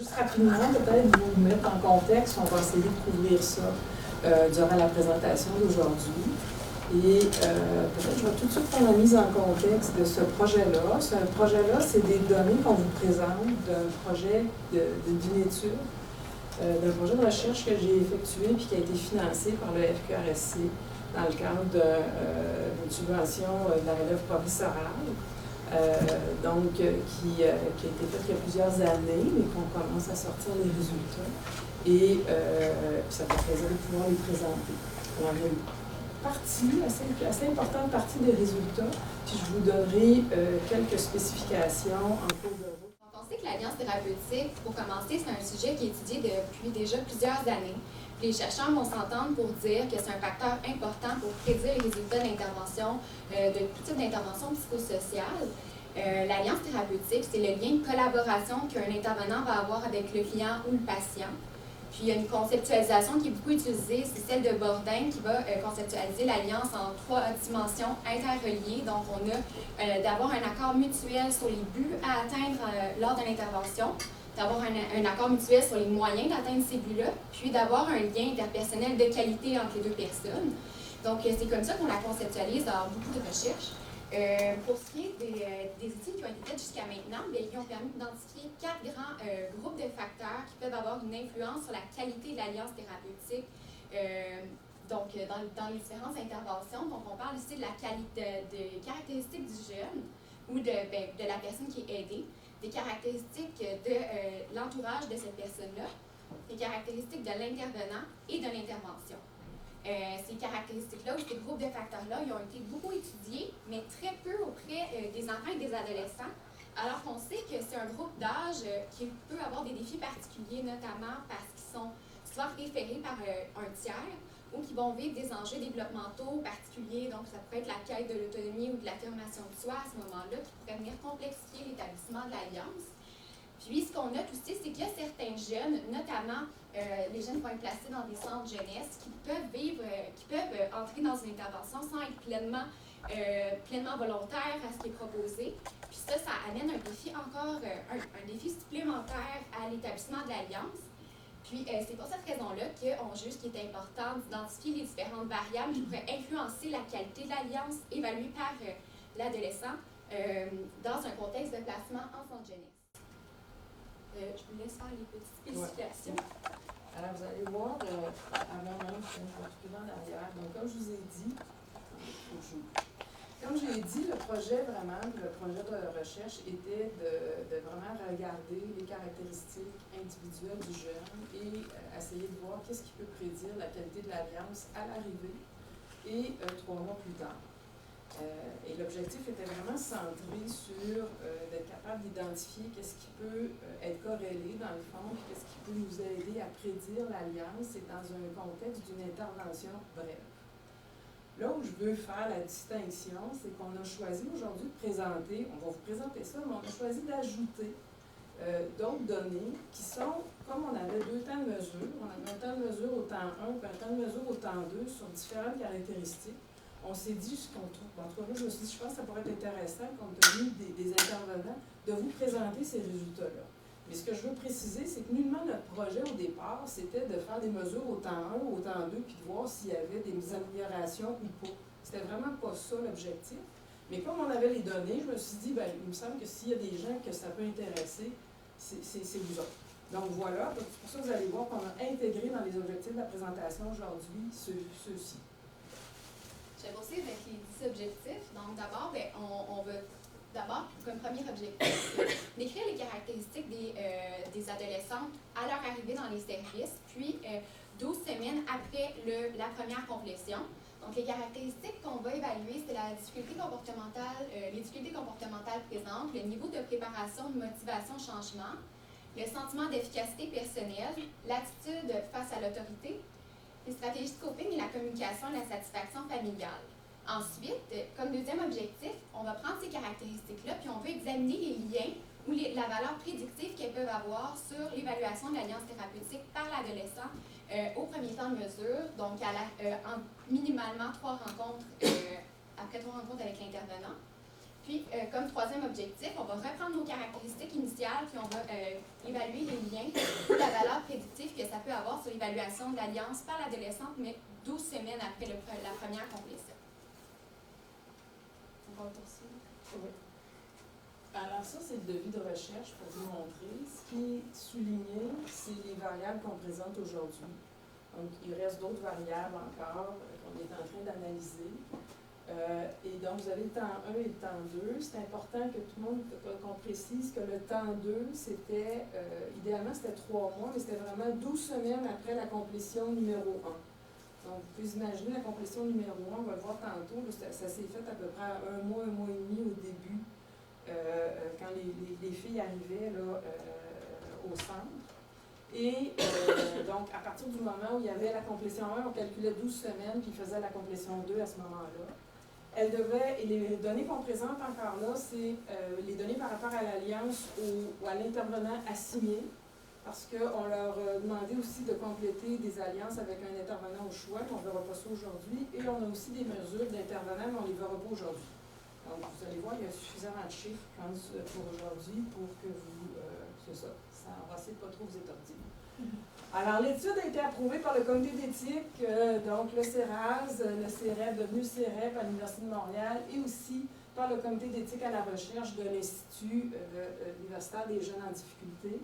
juste rapidement, peut-être vous mettre en contexte, on va essayer de couvrir ça durant la présentation d'aujourd'hui. Et peut-être je vais tout de suite faire la mise en contexte de ce projet-là. Ce projet-là, c'est des données qu'on vous présente d'un projet d'une étude, d'un projet de recherche que j'ai effectué puis qui a été financé par le FQRSC dans le cadre d'une subvention de la relève professorale. Qui a été faite il y a plusieurs années, mais qu'on commence à sortir les résultats. Et ça fait plaisir de pouvoir les présenter. Alors, il y a une partie, assez importante partie des résultats, puis je vous donnerai quelques spécifications en cours de route. On sait que l'alliance thérapeutique, pour commencer, c'est un sujet qui est étudié depuis déjà plusieurs années. Les chercheurs vont s'entendre pour dire que c'est un facteur important pour prédire les résultats d'intervention, de tout type d'intervention psychosociale. L'alliance thérapeutique, c'est le lien de collaboration qu'un intervenant va avoir avec le client ou le patient. Puis il y a une conceptualisation qui est beaucoup utilisée, c'est celle de Bourdin qui va conceptualiser l'alliance en 3 dimensions interreliées. Donc on a d'avoir un accord mutuel sur les buts à atteindre lors de l'intervention, d'avoir un accord mutuel sur les moyens d'atteindre ces buts-là, puis d'avoir un lien interpersonnel de qualité entre les 2 personnes. Donc, c'est comme ça qu'on la conceptualise dans beaucoup de recherches. Pour ce qui est des études qui ont été faites jusqu'à maintenant, bien, ils ont permis d'identifier 4 grands groupes de facteurs qui peuvent avoir une influence sur la qualité de l'alliance thérapeutique. Dans les différentes interventions, donc on parle ici de la qualité, des caractéristiques du jeune ou de la personne qui est aidée, des caractéristiques de l'entourage de cette personne-là, des caractéristiques de l'intervenant et de l'intervention. Ces caractéristiques-là ou ces groupes de facteurs-là, ils ont été beaucoup étudiés, mais très peu auprès des enfants et des adolescents, alors qu'on sait que c'est un groupe d'âge qui peut avoir des défis particuliers, notamment parce qu'ils sont souvent référés par un tiers ou qui vont vivre des enjeux développementaux particuliers, donc ça pourrait être la quête de l'autonomie ou de l'affirmation de soi à ce moment-là, qui pourrait venir complexifier l'établissement de l'alliance. Puis, ce qu'on note aussi, c'est qu'il y a certains jeunes, notamment les jeunes qui vont être placés dans des centres jeunesse, qui peuvent entrer dans une intervention sans être pleinement volontaires à ce qui est proposé. Puis ça amène un défi un défi supplémentaire à l'établissement de l'alliance. Puis c'est pour cette raison-là qu'on juge qu'il est important d'identifier les différentes variables qui pourraient influencer la qualité de l'alliance évaluée par l'adolescent dans un contexte de placement en centre jeunesse. Je vous laisse faire les petites spécifications. Ouais. Alors, vous allez voir, avant même, je vais reculer en arrière. Donc, comme je vous ai dit, le projet de recherche était de vraiment regarder les caractéristiques individuelles du jeune et essayer de voir qu'est-ce qui peut prédire la qualité de l'alliance à l'arrivée et 3 mois plus tard. Et l'objectif était vraiment centré sur d'être capable d'identifier qu'est-ce qui peut être corrélé dans le fond, qu'est-ce qui peut nous aider à prédire l'alliance et dans un contexte d'une intervention brève. Là où je veux faire la distinction, c'est qu'on a choisi aujourd'hui de présenter, on va vous présenter ça, mais on a choisi d'ajouter d'autres données qui sont, comme on avait 2 temps de mesure, on avait un temps de mesure au temps 1 et un temps de mesure au temps 2 sur différentes caractéristiques. On s'est dit, ce qu'on trouve, en tout cas, je me suis dit, je pense que ça pourrait être intéressant, compte tenu des intervenants, de vous présenter ces résultats-là. Mais ce que je veux préciser, c'est que nullement notre projet au départ, c'était de faire des mesures au temps 1 ou au temps 2, puis de voir s'il y avait des améliorations ou pas. C'était vraiment pas ça l'objectif. Mais comme on avait les données, je me suis dit, bien, il me semble que s'il y a des gens que ça peut intéresser, c'est vous autres. Donc voilà, c'est pour ça que vous allez voir qu'on a intégré dans les objectifs de la présentation aujourd'hui ceux-ci. Je vais poursuivre avec les 10 objectifs. Donc, d'abord, on veut, comme premier objectif, décrire les caractéristiques des adolescentes à leur arrivée dans les services, puis 12 semaines après la première complétion. Donc, les caractéristiques qu'on va évaluer, c'est les difficultés comportementales présentes, le niveau de préparation, de motivation, changement, le sentiment d'efficacité personnelle, l'attitude face à l'autorité, les stratégies de coping et la communication et la satisfaction familiale. Ensuite, comme deuxième objectif, on va prendre ces caractéristiques-là puis on veut examiner les liens ou la valeur prédictive qu'elles peuvent avoir sur l'évaluation de l'alliance thérapeutique par l'adolescent au premier temps de mesure, donc minimalement 3 rencontres, après 3 rencontres avec l'intervenant. Puis, comme troisième objectif, on va reprendre nos caractéristiques initiales, puis on va évaluer les liens ou la valeur prédictive que ça peut avoir sur l'évaluation de l'alliance par l'adolescente, mais 12 semaines après la première complétion. On va poursuivre. Oui. Alors ça, c'est le devis de recherche pour vous montrer. Ce qui est souligné, c'est les variables qu'on présente aujourd'hui. Donc, il reste d'autres variables encore qu'on est en train d'analyser. Et donc, vous avez le temps 1 et le temps 2. C'est important que tout le monde, qu'on précise que le temps 2, c'était, idéalement, c'était 3 mois, mais c'était vraiment 12 semaines après la complétion numéro 1. Donc, vous pouvez imaginer la complétion numéro 1, on va le voir tantôt, ça s'est fait à peu près à 1 mois et demi au début, quand les filles arrivaient là, au centre. Et donc, à partir du moment où il y avait la complétion 1, on calculait 12 semaines, puis il faisait la complétion 2 à ce moment-là. Elle devait, et les données qu'on présente encore là, c'est les données par rapport à l'alliance ou à l'intervenant assigné, parce qu'on leur demandait aussi de compléter des alliances avec un intervenant au choix, mais on ne verra pas ça aujourd'hui, et on a aussi des mesures d'intervenants, mais on ne les verra pas aujourd'hui. Donc, vous allez voir, il y a suffisamment de chiffres pour aujourd'hui pour que vous, c'est ça, on va essayer de ne pas trop vous étortiller. Alors, l'étude a été approuvée par le comité d'éthique, donc le CERAS, le CEREP, devenu CEREP à l'Université de Montréal, et aussi par le comité d'éthique à la recherche de l'Institut universitaire des jeunes en difficulté.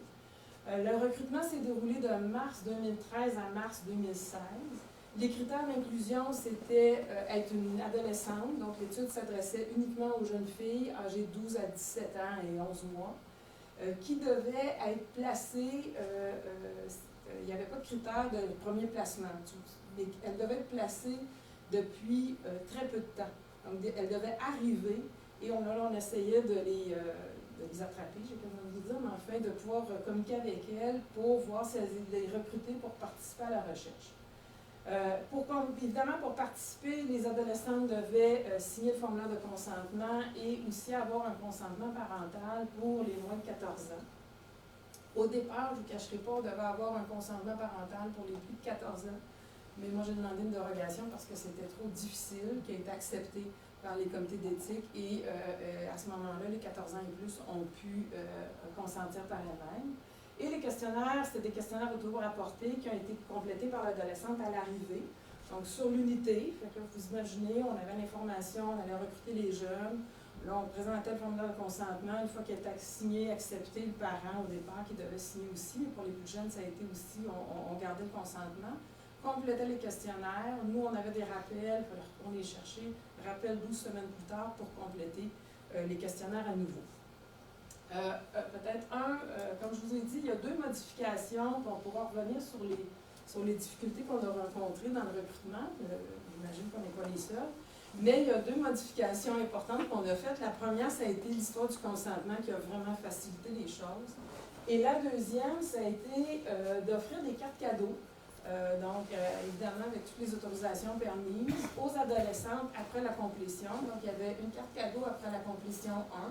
Le recrutement s'est déroulé de mars 2013 à mars 2016. Les critères d'inclusion, c'était être une adolescente, donc l'étude s'adressait uniquement aux jeunes filles âgées de 12 à 17 ans et 11 mois, qui devaient être placées, il n'y avait pas de critère de premier placement. Elles devaient être placées depuis très peu de temps. Donc, elles devaient arriver et on essayait de les attraper, j'ai comme envie de dire, mais enfin de pouvoir communiquer avec elles pour voir si elles les recruter pour participer à la recherche. Évidemment, pour participer, les adolescentes devaient signer le formulaire de consentement et aussi avoir un consentement parental pour les moins de 14 ans. Au départ, je ne vous cacherai pas, on devait avoir un consentement parental pour les plus de 14 ans, mais moi j'ai demandé une dérogation parce que c'était trop difficile, qui a été accepté par les comités d'éthique et à ce moment-là, les 14 ans et plus ont pu consentir par elles-mêmes. Et les questionnaires, c'était des questionnaires auto-rapportés qui ont été complétés par l'adolescente à l'arrivée. Donc, sur l'unité, vous imaginez, on avait l'information, on allait recruter les jeunes. Là, on présentait le formulaire de consentement. Une fois qu'il était signé, accepté, le parent au départ qui devait signer aussi, mais pour les plus jeunes, ça a été aussi, on gardait le consentement. Complétait les questionnaires. Nous, on avait des rappels, il fallait retourner les chercher. Rappel 12 semaines plus tard pour compléter les questionnaires à nouveau. Peut-être comme je vous ai dit, il y a 2 modifications, on pourra revenir sur les difficultés qu'on a rencontrées dans le recrutement. J'imagine qu'on n'est pas les seuls. Mais il y a 2 modifications importantes qu'on a faites. La première, ça a été l'histoire du consentement qui a vraiment facilité les choses. Et la deuxième, ça a été d'offrir des cartes cadeaux. Évidemment, avec toutes les autorisations permises, aux adolescentes après la complétion. Donc, il y avait une carte cadeau après la complétion 1.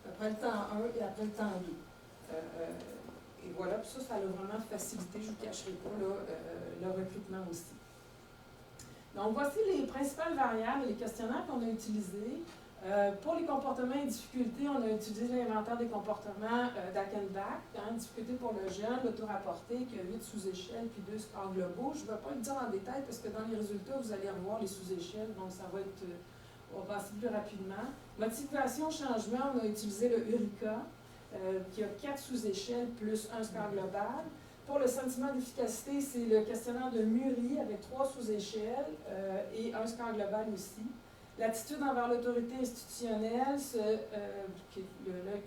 Après le temps 1 et après le temps 2. Et voilà, puis ça a vraiment facilité, je ne vous cacherai pas, le recrutement aussi. Donc, voici les principales variables et les questionnaires qu'on a utilisés. Pour les comportements et difficultés, on a utilisé l'inventaire des comportements d'Ackenbach, difficulté pour le jeune, l'auto-rapporté, qui a 8 sous-échelles puis 2 scores globaux. Je ne vais pas le dire en détail parce que dans les résultats, vous allez revoir les sous-échelles, donc ça va être... On va passer plus rapidement. Motivation, changement, on a utilisé le Eureka, qui a 4 sous-échelles plus un score global. Pour le sentiment d'efficacité, c'est le questionnaire de Muri avec 3 sous-échelles et un score global aussi. L'attitude envers l'autorité institutionnelle, qui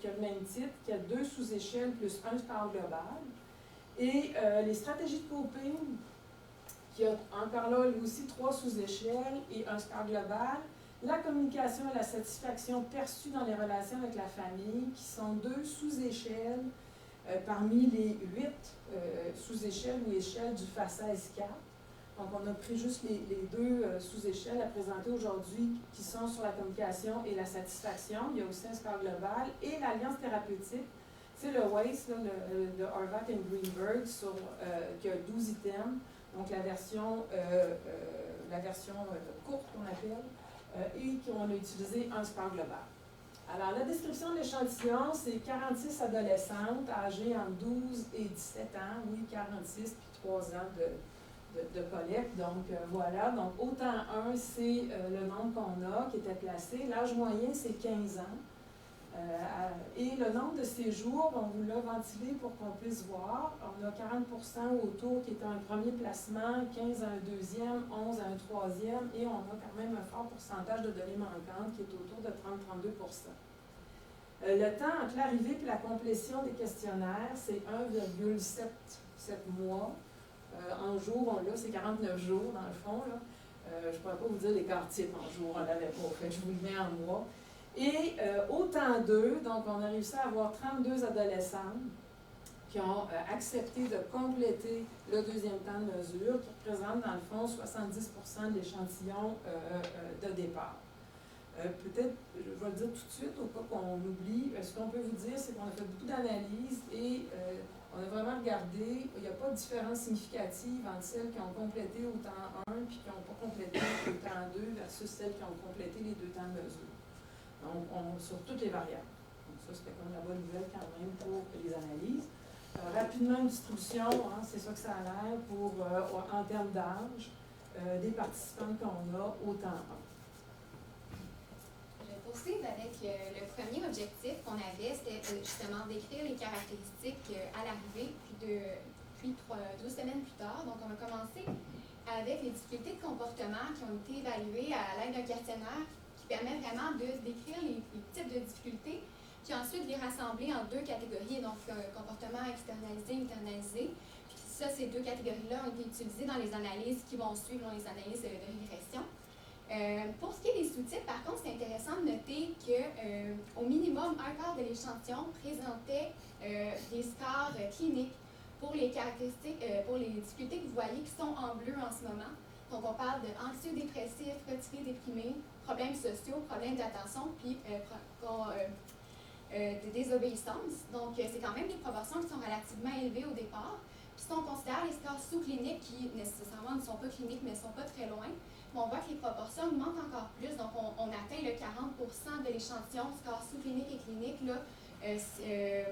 a le même titre, qui a 2 sous-échelles plus un score global. Et les stratégies de coping, qui a encore là lui aussi 3 sous-échelles et un score global. La communication et la satisfaction perçue dans les relations avec la famille, qui sont 2 sous-échelles parmi les 8 sous-échelles ou échelles du FACES 4. Donc, on a pris juste les 2 sous-échelles à présenter aujourd'hui qui sont sur la communication et la satisfaction. Il y a aussi un score global. Et l'alliance thérapeutique, c'est le WACE de Horvath et Greenberg qui a 12 items. Donc, la version courte qu'on appelle. Et qu'on a utilisé un score global. Alors, la description de l'échantillon, c'est 46 adolescentes âgées entre 12 et 17 ans, oui, 46 puis 3 ans de collecte. Donc, voilà. Donc, autant 1, c'est le nombre qu'on a qui était placé. L'âge moyen, c'est 15 ans. Et le nombre de séjours, on vous l'a ventilé pour qu'on puisse voir. On a 40% autour qui est un premier placement, 15 à un deuxième, 11 à un troisième, et on a quand même un fort pourcentage de données manquantes qui est autour de 30-32%. Le temps entre l'arrivée et la complétion des questionnaires, c'est 1,7 mois. En jours, là, c'est 49 jours dans le fond. Là. Je ne pourrais pas vous dire les quarts-types en jours, on ne l'avait pas fait, je vous le mets en mois. Et au temps 2, donc on a réussi à avoir 32 adolescents qui ont accepté de compléter le deuxième temps de mesure, qui représente dans le fond 70% de l'échantillon de départ. Peut-être, je vais le dire tout de suite, au cas qu'on oublie, ce qu'on peut vous dire, c'est qu'on a fait beaucoup d'analyses et on a vraiment regardé, il n'y a pas de différence significative entre celles qui ont complété au temps 1 et qui n'ont pas complété au temps 2 versus celles qui ont complété les 2 temps de mesure. Donc, sur toutes les variables. Donc, ça, c'était comme la bonne nouvelle quand même pour les analyses. Rapidement, une distribution, hein, c'est ça que ça a l'air pour, en termes d'âge, des participants qu'on a au temps 1. Je vais poursuivre avec le premier objectif qu'on avait, c'était justement d'écrire les caractéristiques à l'arrivée, puis 12 semaines plus tard. Donc, on a commencé avec les difficultés de comportement qui ont été évaluées à l'aide d'un questionnaire qui permet vraiment de décrire les types de difficultés, puis ensuite les rassembler en 2 catégories, donc comportement externalisé, internalisé. Puis ça, ces 2 catégories-là ont été utilisées dans les analyses qui vont suivre, dans les analyses de régression. Pour ce qui est des sous-types, par contre, c'est intéressant de noter qu'au minimum, un quart de l'échantillon présentait des scores cliniques pour les caractéristiques, pour les difficultés que vous voyez qui sont en bleu en ce moment. Donc, on parle de anxieux dépressif, retiré déprimé, problèmes sociaux, problèmes d'attention, puis de désobéissance. Donc, c'est quand même des proportions qui sont relativement élevées au départ. Puis, si on considère les scores sous-cliniques, qui nécessairement ne sont pas cliniques, mais ne sont pas très loin, on voit que les proportions augmentent encore plus. Donc, on atteint le 40% de l'échantillon score sous-clinique et clinique là,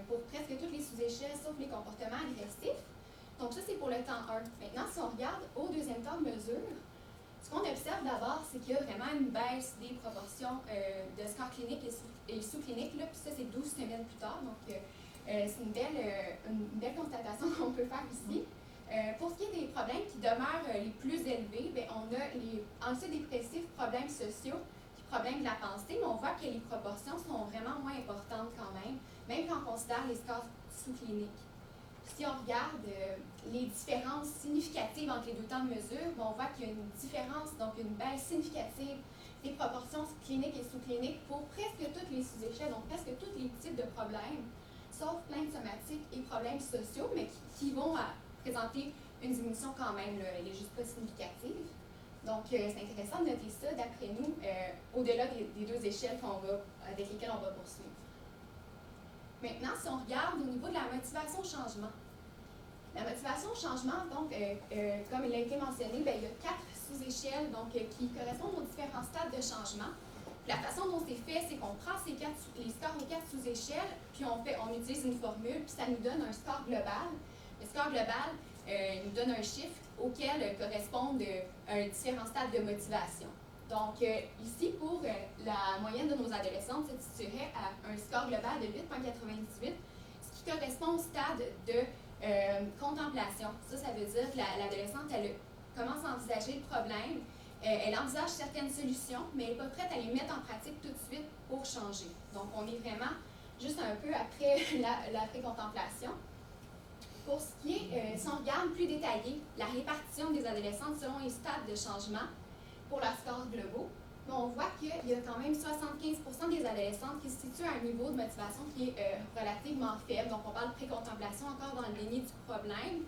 pour presque toutes les sous-échelles, sauf les comportements agressifs. Donc, ça, c'est pour le temps 1. Maintenant, si on regarde au deuxième temps de mesure, ce qu'on observe d'abord, c'est qu'il y a vraiment une baisse des proportions de score clinique et sous-clinique. Puis ça, c'est 12 semaines plus tard. Donc, c'est une belle constatation qu'on peut faire ici. Pour ce qui est des problèmes qui demeurent les plus élevés, bien, on a les anxiodépressifs, problèmes sociaux, puis problèmes de la pensée, mais on voit que les proportions sont vraiment moins importantes quand même quand on considère les scores sous-cliniques. Si on regarde les différences significatives entre les 2 temps de mesure, on voit qu'il y a une différence, donc une baisse significative des proportions cliniques et sous-cliniques pour presque toutes les sous-échelles, donc presque tous les types de problèmes, sauf plaintes somatiques et problèmes sociaux, mais qui vont présenter une diminution quand même, là, elle n'est juste pas significative. Donc, c'est intéressant de noter ça, d'après nous, au-delà des 2 échelles avec lesquelles on va poursuivre. Maintenant, si on regarde au niveau de la motivation au changement. La motivation au changement, donc, comme il a été mentionné, bien, il y a 4 sous-échelles qui correspondent aux différents stades de changement. Puis la façon dont c'est fait, c'est qu'on prend les scores aux 4 sous-échelles, puis on utilise une formule, puis ça nous donne un score global. Le score global nous donne un chiffre auquel correspondent différents stades de motivation. Donc, ici, pour la moyenne de nos adolescentes, se situerait à un score global de 8,98, ce qui correspond au stade de contemplation. Ça veut dire que l'adolescente, elle commence à envisager le problème, elle envisage certaines solutions, mais elle n'est pas prête à les mettre en pratique tout de suite pour changer. Donc, on est vraiment juste un peu après la pré-contemplation. Pour ce qui est, si on regarde plus détaillé, la répartition des adolescentes selon les stades de changement pour leurs scores globaux, on voit qu'il y a quand même 75% des adolescentes qui se situent à un niveau de motivation qui est relativement faible. Donc, on parle de pré-contemplation encore dans le déni du problème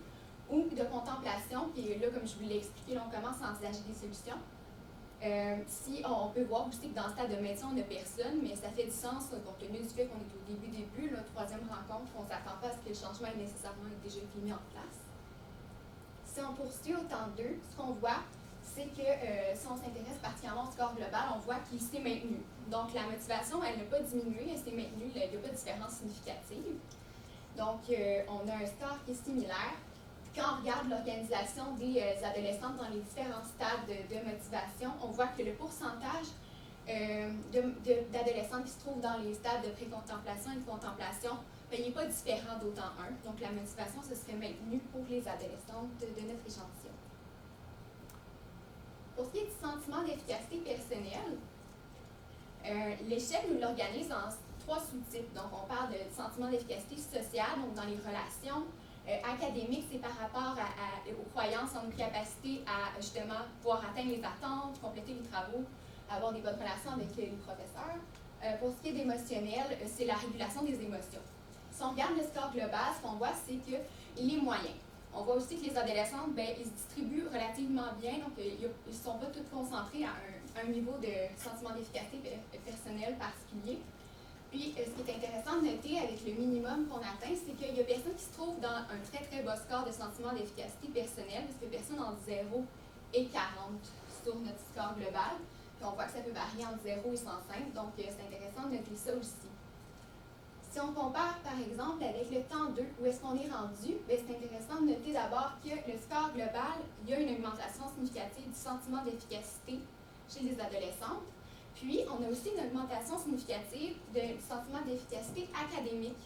ou de contemplation. Puis là, comme je vous l'ai expliqué, là, on commence à envisager des solutions. Si on peut voir aussi que dans le stade de maintien, on n'a personne, mais ça fait du sens compte tenu du fait qu'on est au début, la 3e rencontre, on ne s'attend pas à ce que le changement ait nécessairement déjà été mis en place. Si on poursuit au temps 2, ce qu'on voit, c'est que si on s'intéresse particulièrement au score global, on voit qu'il s'est maintenu. Donc, la motivation, elle n'a pas diminué, elle s'est maintenue, il n'y a pas de différence significative. Donc, on a un score qui est similaire. Quand on regarde l'organisation des adolescentes dans les différents stades de motivation, on voit que le pourcentage d'adolescents qui se trouvent dans les stades de pré-contemplation et de contemplation, ben, il n'est pas différent d'autant un. Donc, la motivation se serait maintenue pour les adolescentes de notre échantillon. Pour ce qui est du sentiment d'efficacité personnelle, l'échelle nous l'organise en 3 sous-types. Donc, on parle de sentiment d'efficacité sociale, donc dans les relations. Académique, c'est par rapport aux croyances en nos capacités à justement pouvoir atteindre les attentes, compléter les travaux, avoir des bonnes relations avec les professeurs. Pour ce qui est d'émotionnel, c'est la régulation des émotions. Si on regarde le score global, ce qu'on voit, c'est qu'il est moyen. On voit aussi que les adolescentes, ben, ils se distribuent relativement bien, donc ils ne sont pas toutes concentrées à un niveau de sentiment d'efficacité personnelle particulier. Puis, ce qui est intéressant de noter avec le minimum qu'on atteint, c'est qu'il y a personne qui se trouve dans un très très bas score de sentiment d'efficacité personnelle, parce que personne entre 0 et 40 sur notre score global. Puis on voit que ça peut varier entre 0 et 105, donc c'est intéressant de noter ça aussi. Si on compare, par exemple, avec le temps 2, où est-ce qu'on est rendu, c'est intéressant de noter d'abord que le score global, il y a une augmentation significative du sentiment d'efficacité chez les adolescentes. Puis, on a aussi une augmentation significative du sentiment d'efficacité académique.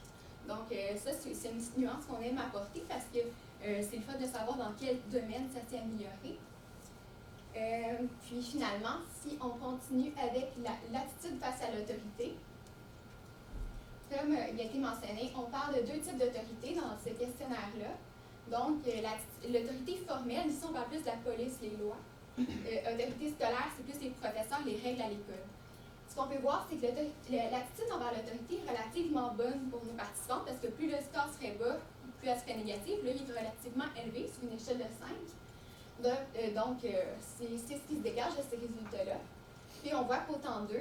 Donc, ça, c'est une petite nuance qu'on aime apporter parce que c'est le fait de savoir dans quel domaine ça s'est amélioré. Puis, finalement, si on continue avec l'attitude face à l'autorité, comme il a été mentionné, on parle de 2 types d'autorité dans ce questionnaire-là. Donc, l'autorité formelle, ici, on parle plus de la police, les lois. Autorité scolaire, c'est plus les professeurs, les règles à l'école. Ce qu'on peut voir, c'est que l'attitude envers l'autorité est relativement bonne pour nos participants parce que plus le score serait bas, plus elle serait négative. Là, il est relativement élevé sur une échelle de 5. Donc, c'est ce qui se dégage de ces résultats-là. Puis, on voit qu'au temps 2,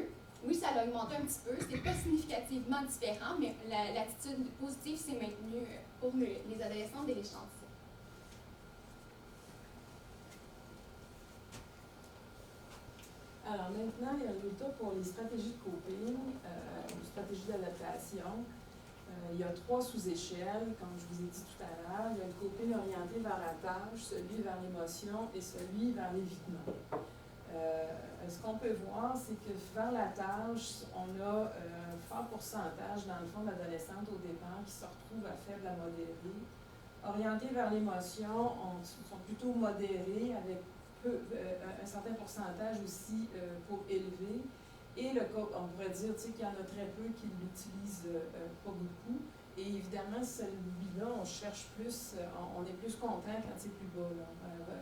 oui, ça l'a augmenté un petit peu. C'est pas significativement différent, mais l'attitude positive s'est maintenue pour les adolescents de l'échantillon. Alors maintenant, les résultats pour les stratégies de coping, stratégies d'adaptation. Il y a 3 sous-échelles, comme je vous ai dit tout à l'heure. Il y a le coping orienté vers la tâche, celui vers l'émotion et celui vers l'évitement. Ce qu'on peut voir, c'est que vers la tâche, on a un fort pourcentage, dans le fond, d'adolescentes au départ qui se retrouvent à faible à modéré. Orientés vers l'émotion, sont plutôt modérés avec un certain pourcentage aussi pour élever. Et on pourrait dire qu'il y en a très peu qui l'utilisent pas beaucoup. Et évidemment, celui-là, on cherche plus, on est plus content quand c'est plus bas,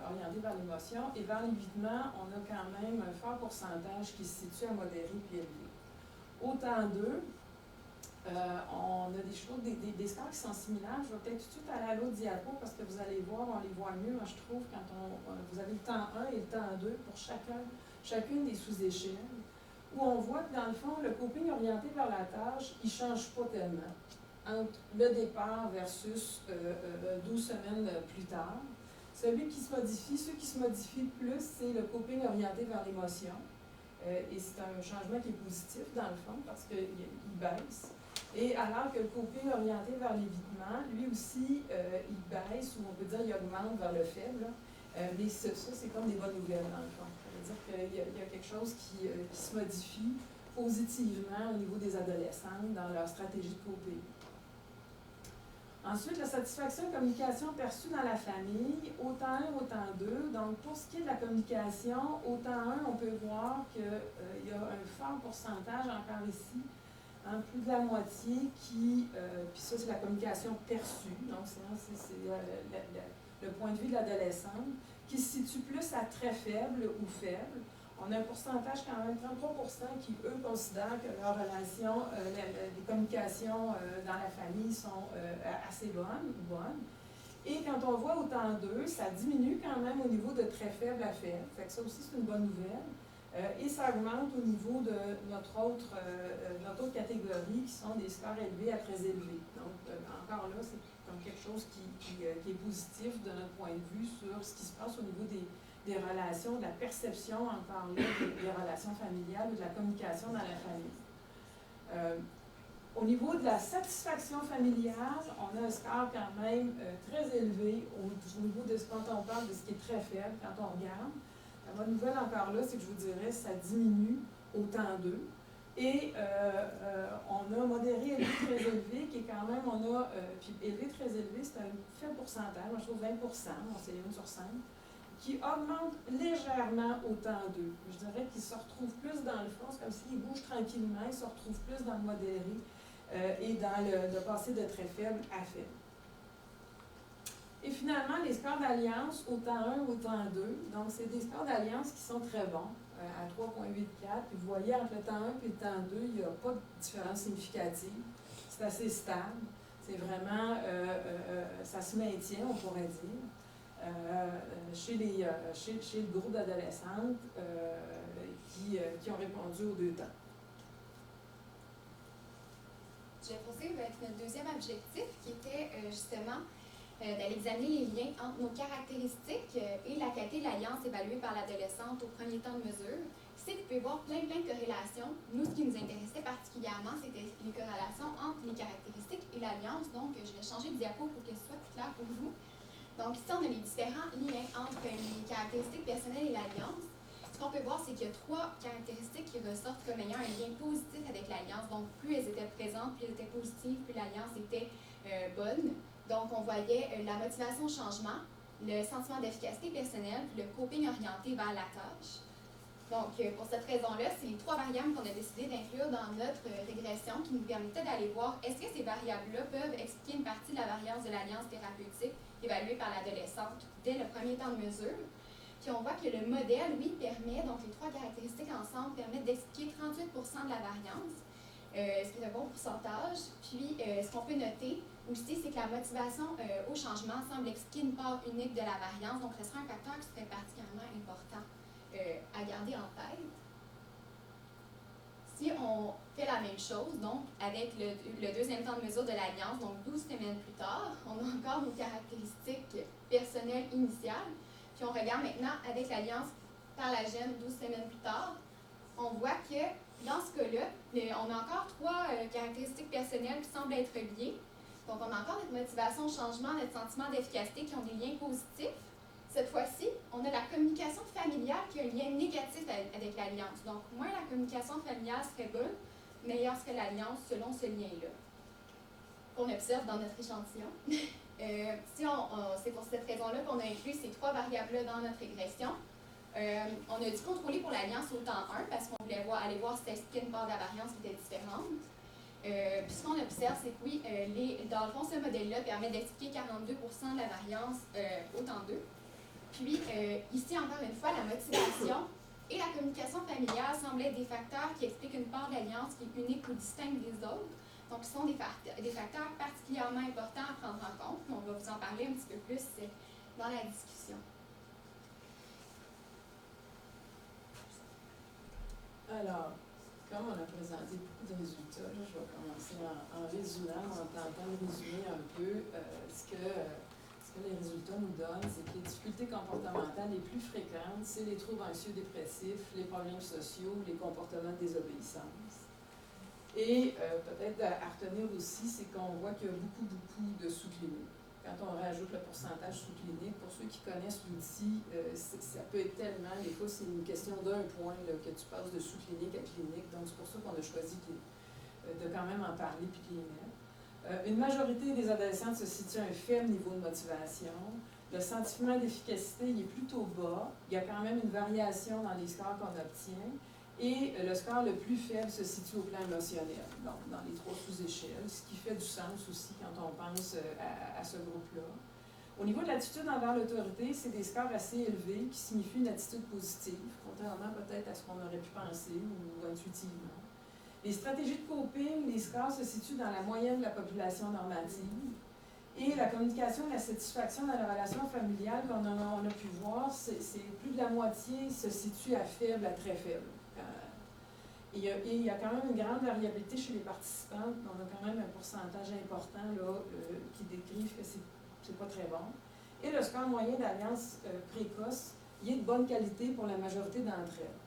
orienté vers l'émotion. Et vers l'évitement, on a quand même un fort pourcentage qui se situe à modéré puis élevé. Au temps 2, on a des choses, des scores qui sont similaires. Je vais peut-être tout de suite aller à l'autre diapo parce que vous allez voir, on les voit mieux, moi je trouve, quand vous avez le temps 1 et le temps 2 pour chacune des sous-échelles, où on voit que dans le fond, le coping orienté vers la tâche, il ne change pas tellement entre le départ versus 12 semaines plus tard. Ceux qui se modifient plus, c'est le coping orienté vers l'émotion. Et c'est un changement qui est positif dans le fond parce qu'il baisse. Et alors que le coping orienté vers l'évitement, lui aussi, il baisse, ou on peut dire il augmente vers le faible. Mais ça, c'est comme des bonnes nouvelles dans le fond. Ça veut dire qu'il y a quelque chose qui se modifie positivement au niveau des adolescentes dans leur stratégie de coping. Ensuite, la satisfaction de communication perçue dans la famille, au temps 1, au temps 2. Donc, pour ce qui est de la communication, au temps 1, on peut voir qu'il y a un fort pourcentage, encore ici, plus de la moitié qui, puis ça c'est la communication perçue, donc c'est le point de vue de l'adolescente, qui se situe plus à très faible ou faible. On a un pourcentage quand même, 33%, qui eux considèrent que leurs relations, les communications dans la famille sont assez bonnes. Et quand on voit au temps 2, ça diminue quand même au niveau de très faible à faible, fait que ça aussi c'est une bonne nouvelle. Et ça augmente au niveau de notre autre catégorie qui sont des scores élevés à très élevés. Donc, encore là, c'est comme quelque chose qui est positif de notre point de vue sur ce qui se passe au niveau des relations, de la perception, encore là, des relations familiales ou de la communication dans la famille. Au niveau de la satisfaction familiale, on a un score quand même très élevé au niveau de quand on parle de ce qui est très faible, quand on regarde. La bonne nouvelle encore là, c'est que je vous dirais, ça diminue au temps 2. Et on a modéré, élevé, très élevé, qui est quand même, puis élevé, très élevé, c'est un faible pourcentage, moi je trouve 20%, c'est 1 sur 5, qui augmente légèrement au temps 2. Je dirais qu'il se retrouve plus dans le fond, c'est comme s'il bouge tranquillement, il se retrouve plus dans le modéré et dans le passer de très faible à faible. Et finalement, les scores d'alliance au temps 1 au temps 2, donc c'est des scores d'alliance qui sont très bons, à 3,84. Puis vous voyez, entre le temps 1 et le temps 2, il n'y a pas de différence significative. C'est assez stable. C'est vraiment, ça se maintient, on pourrait dire, chez le groupe d'adolescentes qui ont répondu aux 2 temps. Je vais poursuivre avec notre deuxième objectif qui était justement d'aller examiner les liens entre nos caractéristiques et la qualité de l'alliance évaluée par l'adolescente au premier temps de mesure. Ici, vous pouvez voir plein de corrélations. Nous, ce qui nous intéressait particulièrement, c'était les corrélations entre les caractéristiques et l'alliance. Donc, je vais changer de diapo pour que ce soit plus clair pour vous. Donc, ici, on a les différents liens entre les caractéristiques personnelles et l'alliance. Ce qu'on peut voir, c'est qu'il y a 3 caractéristiques qui ressortent comme ayant un lien positif avec l'alliance. Donc, plus elles étaient présentes, plus elles étaient positives, plus l'alliance était bonne. Donc, on voyait la motivation au changement, le sentiment d'efficacité personnelle, puis le coping orienté vers la tâche. Donc, pour cette raison-là, c'est les 3 variables qu'on a décidé d'inclure dans notre régression qui nous permettait d'aller voir est-ce que ces variables-là peuvent expliquer une partie de la variance de l'alliance thérapeutique évaluée par l'adolescente dès le premier temps de mesure. Puis on voit que le modèle, oui, permet, donc les 3 caractéristiques ensemble permettent d'expliquer 38% de la variance, ce qui est un bon pourcentage. Puis, ce qu'on peut noter aussi, c'est que la motivation au changement semble expliquer une part unique de la variance, donc ce serait un facteur qui serait particulièrement important à garder en tête. Si on fait la même chose, donc avec le deuxième temps de mesure de l'alliance, donc 12 semaines plus tard, on a encore nos caractéristiques personnelles initiales. Puis on regarde maintenant avec l'alliance par la gène 12 semaines plus tard, on voit que dans ce cas-là, on a encore 3 caractéristiques personnelles qui semblent être liées. Donc on a encore notre motivation au changement, notre sentiment d'efficacité qui ont des liens positifs. Cette fois-ci, on a la communication familiale qui a un lien négatif avec l'alliance. Donc, moins la communication familiale serait bonne, meilleure serait l'alliance selon ce lien-là, qu'on observe dans notre échantillon. C'est pour cette raison-là qu'on a inclus ces 3 variables-là dans notre régression. On a dû contrôler pour l'alliance au temps 1 parce qu'on voulait aller voir si c'était une part de la variance qui était différente. Puis ce qu'on observe, c'est que oui, dans le fond, ce modèle-là permet d'expliquer 42% de la variance au temps 2. Puis, ici, encore une fois, la motivation et la communication familiale semblent être des facteurs qui expliquent une part d'alliance qui est unique ou distincte des autres. Donc, ce sont des facteurs particulièrement importants à prendre en compte. On va vous en parler un petit peu plus dans la discussion. Alors, comme on a présenté beaucoup de résultats, là, je vais commencer en résumant, en tentant de résumer un peu ce que les résultats nous donnent, c'est que les difficultés comportementales les plus fréquentes, c'est les troubles anxieux-dépressifs, les problèmes sociaux, les comportements de désobéissance. Et peut-être à retenir aussi, c'est qu'on voit qu'il y a beaucoup de sous-cliniques. Quand on rajoute le pourcentage sous-clinique, pour ceux qui connaissent l'outil, ça peut être tellement, des fois c'est une question d'un point là, que tu passes de sous-clinique à clinique, donc c'est pour ça qu'on a choisi de quand même en parler puis de les mettre. Une majorité des adolescentes se situe à un faible niveau de motivation. Le sentiment d'efficacité il est plutôt bas. Il y a quand même une variation dans les scores qu'on obtient. Et le score le plus faible se situe au plan émotionnel, donc dans les 3 sous-échelles, ce qui fait du sens aussi quand on pense à ce groupe-là. Au niveau de l'attitude envers l'autorité, c'est des scores assez élevés qui signifient une attitude positive, contrairement peut-être à ce qu'on aurait pu penser ou intuitivement. Les stratégies de coping, les scores se situent dans la moyenne de la population normative. Et la communication et la satisfaction dans la relation familiale qu'on a pu voir, c'est plus de la moitié se situe à faible à très faible. Il y a quand même une grande variabilité chez les participantes. On a quand même un pourcentage important là, qui décrivent que c'est pas très bon. Et le score moyen d'alliance précoce il est de bonne qualité pour la majorité d'entre elles.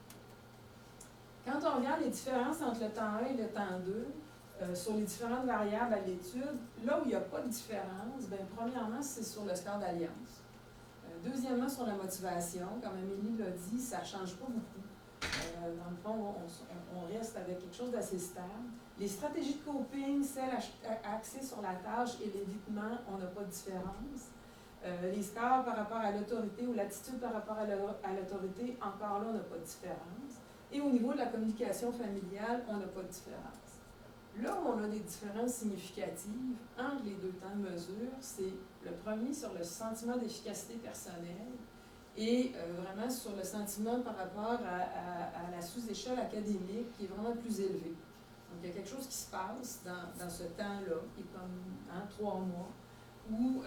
Quand on regarde les différences entre le temps 1 et le temps 2, sur les différentes variables à l'étude, là où il n'y a pas de différence, bien, premièrement, c'est sur le score d'alliance. Deuxièmement, sur la motivation, comme Amélie l'a dit, ça ne change pas beaucoup. Dans le fond, on reste avec quelque chose d'assez stable. Les stratégies de coping, celles axées sur la tâche et l'évitement, on n'a pas de différence. Les scores par rapport à l'autorité ou l'attitude par rapport à l'autorité, encore là, on n'a pas de différence. Et au niveau de la communication familiale, on n'a pas de différence. Là où on a des différences significatives entre les deux temps de mesure, c'est le premier sur le sentiment d'efficacité personnelle et vraiment sur le sentiment par rapport à la sous-échelle académique qui est vraiment plus élevée. Donc, il y a quelque chose qui se passe dans ce temps-là, qui est comme 3 mois, où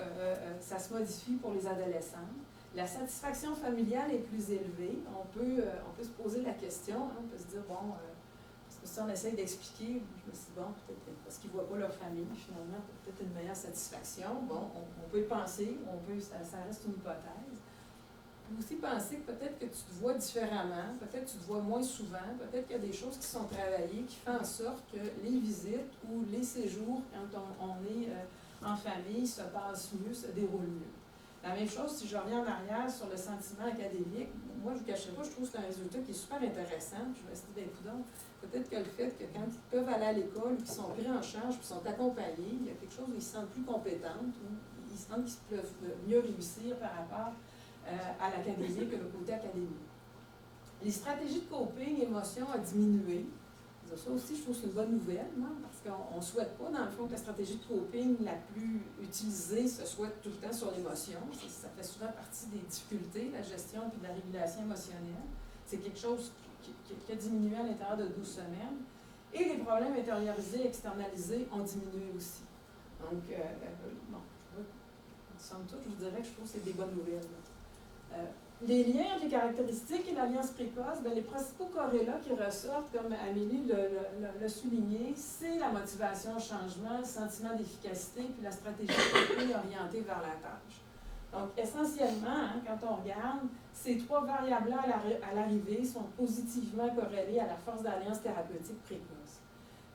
ça se modifie pour les adolescents. La satisfaction familiale est plus élevée. On peut se poser la question, hein, on peut se dire, bon, parce que si on essaye d'expliquer, je me suis dit, bon, peut-être parce qu'ils ne voient pas leur famille, finalement, peut-être une meilleure satisfaction. Bon, on peut y penser, ça reste une hypothèse. On peut aussi penser que peut-être que tu te vois différemment, peut-être que tu te vois moins souvent, peut-être qu'il y a des choses qui sont travaillées qui font en sorte que les visites ou les séjours, quand on est en famille, se passent mieux, se déroulent mieux. La même chose, si je reviens en arrière sur le sentiment académique, moi, je ne vous cacherai pas, je trouve que c'est un résultat qui est super intéressant. Je me suis dit, ben, écoute, peut-être que le fait que quand ils peuvent aller à l'école, qu'ils sont pris en charge, qu'ils sont accompagnés, il y a quelque chose où ils se sentent plus compétentes, ou ils sentent qu'ils peuvent mieux réussir par rapport à l'académie que le côté académique. Les stratégies de coping, émotion a diminué. Ça aussi, je trouve que c'est une bonne nouvelle, hein, parce qu'on ne souhaite pas, dans le fond, que la stratégie de coping la plus utilisée se soit tout le temps sur l'émotion. Ça fait souvent partie des difficultés, la gestion et de la régulation émotionnelle. C'est quelque chose qui a diminué à l'intérieur de 12 semaines. Et les problèmes intériorisés et externalisés ont diminué aussi. Donc, bon, somme toute, je vous dirais que je trouve que c'est des bonnes nouvelles. Les liens entre les caractéristiques et l'alliance précoce, bien, les principaux corrélats qui ressortent, comme Amélie l'a souligné, c'est la motivation au changement, le sentiment d'efficacité, puis la stratégie orientée vers la tâche. Donc, essentiellement, hein, quand on regarde, ces 3 variables-là à l'arrivée sont positivement corrélées à la force d'alliance thérapeutique précoce.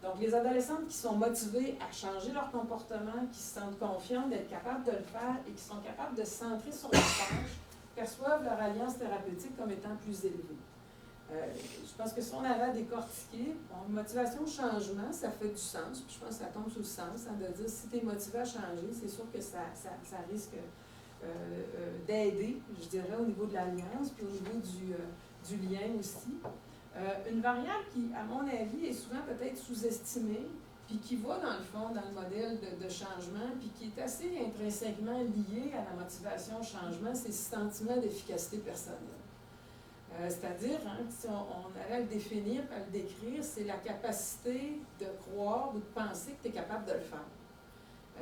Donc, les adolescentes qui sont motivées à changer leur comportement, qui se sentent confiantes d'être capables de le faire et qui sont capables de se centrer sur la tâche, perçoivent leur alliance thérapeutique comme étant plus élevée. Je pense que si on avait à décortiquer, bon, motivation au changement, ça fait du sens, puis je pense que ça tombe sous le sens, hein, de dire si tu es motivé à changer, c'est sûr que ça risque d'aider, je dirais, au niveau de l'alliance, puis au niveau du lien aussi. Une variable qui, à mon avis, est souvent peut-être sous-estimée, puis qui va, dans le fond, dans le modèle de changement, puis qui est assez intrinsèquement lié à la motivation au changement, c'est ce sentiment d'efficacité personnelle. C'est-à-dire, hein, si on allait à le définir, à le décrire, c'est la capacité de croire ou de penser que tu es capable de le faire.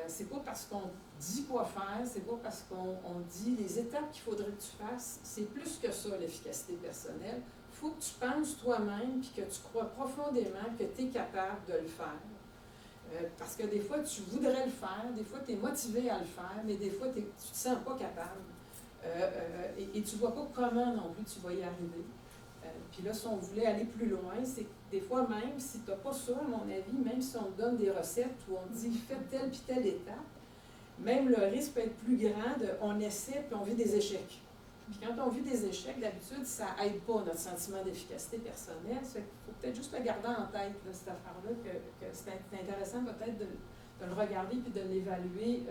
C'est pas parce qu'on dit quoi faire, c'est pas parce qu'on dit les étapes qu'il faudrait que tu fasses, c'est plus que ça, l'efficacité personnelle. Il faut que tu penses toi-même, puis que tu crois profondément que tu es capable de le faire. Parce que des fois, tu voudrais le faire, des fois, tu es motivé à le faire, mais des fois, tu ne te sens pas capable. Et tu ne vois pas comment non plus tu vas y arriver. Puis là, si on voulait aller plus loin, c'est que des fois, même si tu n'as pas ça, à mon avis, même si on te donne des recettes où on te dit fais telle puis telle étape, même le risque peut être plus grand de on essaie puis on vit des échecs. Puis quand on vit des échecs, d'habitude, ça n'aide pas notre sentiment d'efficacité personnelle. Il faut peut-être juste le garder en tête, là, cette affaire-là, que c'est intéressant peut-être de le regarder puis de l'évaluer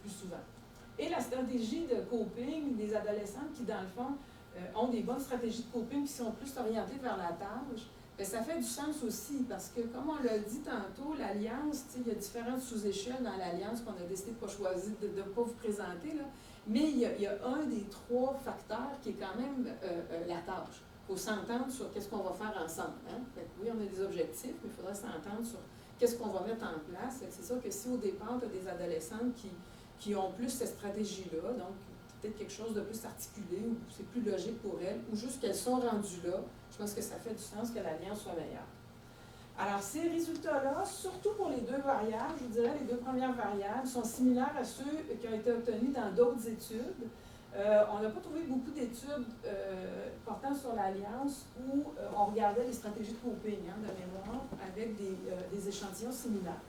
plus souvent. Et la stratégie de coping des adolescentes qui, dans le fond, ont des bonnes stratégies de coping qui sont plus orientées vers la tâche, bien, ça fait du sens aussi, parce que, comme on l'a dit tantôt, l'alliance, il y a différentes sous-échelles dans l'alliance qu'on a décidé de ne pas choisir, de ne pas vous présenter, là. Mais il y a un des 3 facteurs qui est quand même la tâche. Il faut s'entendre sur qu'est-ce qu'on va faire ensemble. Hein? Fait que oui, on a des objectifs, mais il faudra s'entendre sur qu'est-ce qu'on va mettre en place. C'est sûr que si au départ, tu as des adolescentes qui ont plus cette stratégie-là, donc peut-être quelque chose de plus articulé, ou c'est plus logique pour elles, ou juste qu'elles sont rendues là, je pense que ça fait du sens que l'alliance soit meilleure. Alors, ces résultats-là, surtout pour les 2 variables, je vous dirais les 2 premières variables, sont similaires à ceux qui ont été obtenus dans d'autres études. On n'a pas trouvé beaucoup d'études portant sur l'alliance où on regardait les stratégies de coping de mémoire avec des échantillons similaires.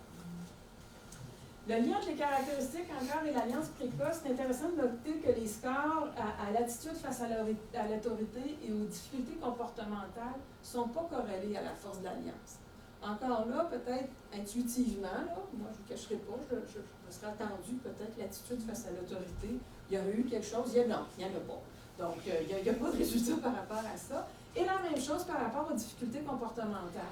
Le lien entre les caractéristiques encore et l'alliance précoce, c'est intéressant de noter que les scores à l'attitude face à l'autorité et aux difficultés comportementales ne sont pas corrélés à la force de l'alliance. Encore là, peut-être intuitivement, là, moi je ne vous cacherai pas, je me serais attendu peut-être l'attitude face à l'autorité. Il y aurait eu quelque chose, non, il n'y en a pas. Donc, il n'y a pas de résultat par rapport à ça. Et la même chose par rapport aux difficultés comportementales.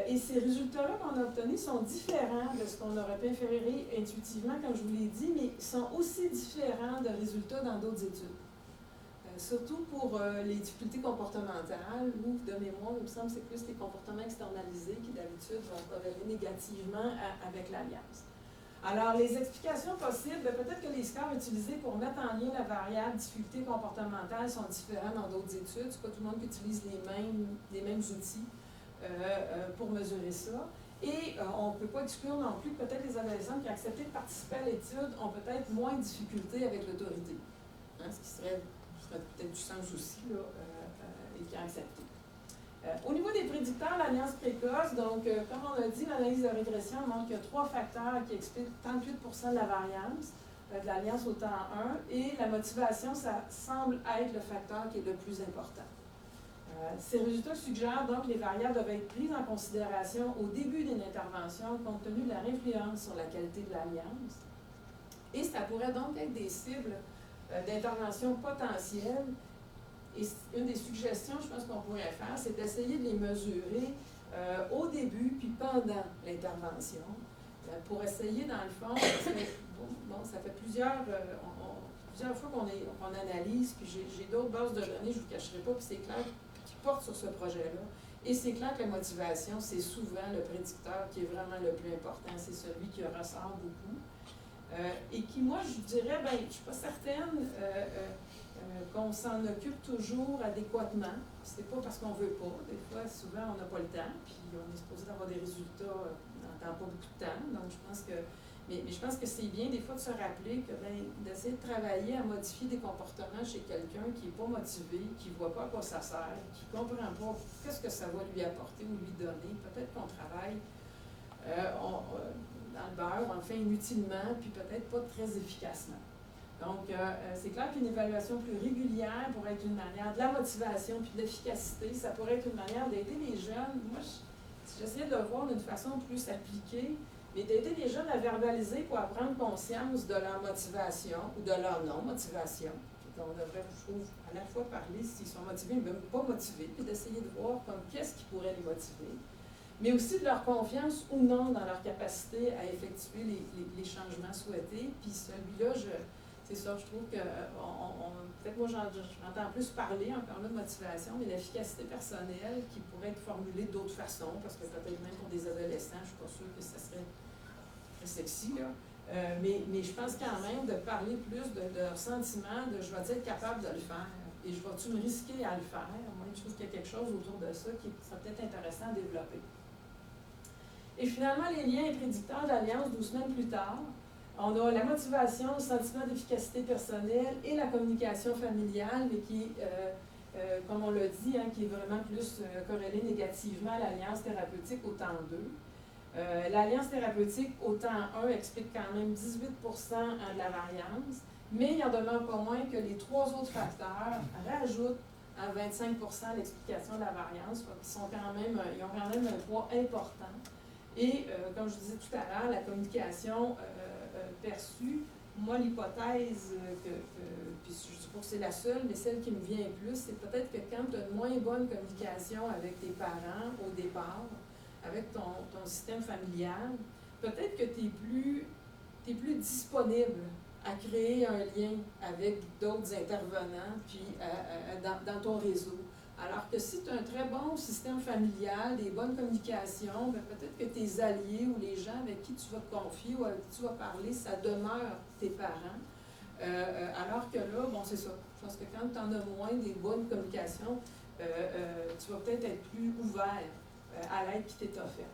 Et ces résultats-là qu'on a obtenus sont différents de ce qu'on aurait pu inférer intuitivement, comme je vous l'ai dit, mais sont aussi différents de résultats dans d'autres études. Surtout pour les difficultés comportementales, où de mémoire, il me semble que c'est plus les comportements externalisés qui d'habitude vont corréler négativement avec l'alliance. Alors, les explications possibles, peut-être que les scores utilisés pour mettre en lien la variable difficulté comportementale sont différents dans d'autres études. Ce n'est pas tout le monde qui utilise les mêmes outils pour mesurer ça. Et on ne peut pas exclure non plus que peut-être les adolescents qui ont accepté de participer à l'étude ont peut-être moins de difficultés avec l'autorité. Ce qui serait peut-être du sens aussi, là, et qui ont accepté. Au niveau des prédicteurs, l'alliance précoce, donc, comme on a dit, l'analyse de régression montre qu'il y a 3 facteurs qui expliquent 38% de la variance de l'alliance au temps 1, et la motivation, ça semble être le facteur qui est le plus important. Ces résultats suggèrent donc que les variables doivent être prises en considération au début d'une intervention compte tenu de leur influence sur la qualité de l'alliance. Et ça pourrait donc être des cibles d'intervention potentielles. Et une des suggestions, je pense qu'on pourrait faire, c'est d'essayer de les mesurer au début puis pendant l'intervention pour essayer, dans le fond, ça fait plusieurs fois qu'on analyse, puis j'ai d'autres bases de données, je ne vous cacherai pas, puis c'est clair, qui portent sur ce projet-là. Et c'est clair que la motivation, c'est souvent le prédicteur qui est vraiment le plus important, c'est celui qui ressort beaucoup. Et qui, moi, je dirais, je ne suis pas certaine qu'on s'en occupe toujours adéquatement. C'est pas parce qu'on ne veut pas. Des fois, souvent, on n'a pas le temps, puis on est supposé avoir des résultats dans pas beaucoup de temps. Donc, je pense que mais je pense que c'est bien, des fois, de se rappeler que d'essayer de travailler à modifier des comportements chez quelqu'un qui n'est pas motivé, qui ne voit pas à quoi ça sert, qui ne comprend pas qu'est-ce que ça va lui apporter ou lui donner. Peut-être qu'on travaille dans le beurre, on le fait inutilement, puis peut-être pas très efficacement. Donc, c'est clair qu'une évaluation plus régulière pourrait être une manière de la motivation puis de l'efficacité. Ça pourrait être une manière d'aider les jeunes. Moi, j'essayais de le voir d'une façon plus appliquée, mais d'aider les jeunes à verbaliser pour prendre conscience de leur motivation ou de leur non-motivation. On devrait, je trouve, à la fois parler s'ils sont motivés ou même pas motivés, puis d'essayer de voir qu'est-ce qui pourrait les motiver, mais aussi de leur confiance ou non dans leur capacité à effectuer les changements souhaités. Puis celui-là, c'est ça, je trouve que peut-être moi j'entends plus parler encore là de motivation, mais l'efficacité personnelle qui pourrait être formulée d'autres façons, parce que peut-être même pour des adolescents, je ne suis pas sûre que ça serait très sexy, là. Mais je pense quand même de parler plus de leur sentiment, de je vais être capable de le faire, et je vais-tu me risquer à le faire. Moi, je trouve qu'il y a quelque chose autour de ça qui serait peut-être intéressant à développer. Et finalement, les liens et prédicteurs d'alliance 12 semaines plus tard. On a la motivation, le sentiment d'efficacité personnelle et la communication familiale, mais qui, comme on l'a dit, qui est vraiment plus corrélée négativement à l'alliance thérapeutique au temps 2. L'alliance thérapeutique au temps 1 explique quand même 18% de la variance, mais il n'en demeure pas moins que les 3 autres facteurs rajoutent à 25% l'explication de la variance, ils ont quand même un poids important. Et, comme je disais tout à l'heure, la communication perçue, moi, l'hypothèse puis je ne dis pas que c'est la seule, mais celle qui me vient le plus, c'est peut-être que quand tu as une moins bonne communication avec tes parents au départ, avec ton système familial, peut-être que tu es plus disponible à créer un lien avec d'autres intervenants puis dans ton réseau. Alors que si tu as un très bon système familial, des bonnes communications, peut-être que tes alliés ou les gens avec qui tu vas te confier ou avec qui tu vas parler, ça demeure tes parents. Alors que là, c'est ça. Je pense que quand tu en as moins des bonnes communications, tu vas peut-être être plus ouvert à l'aide qui t'est offerte.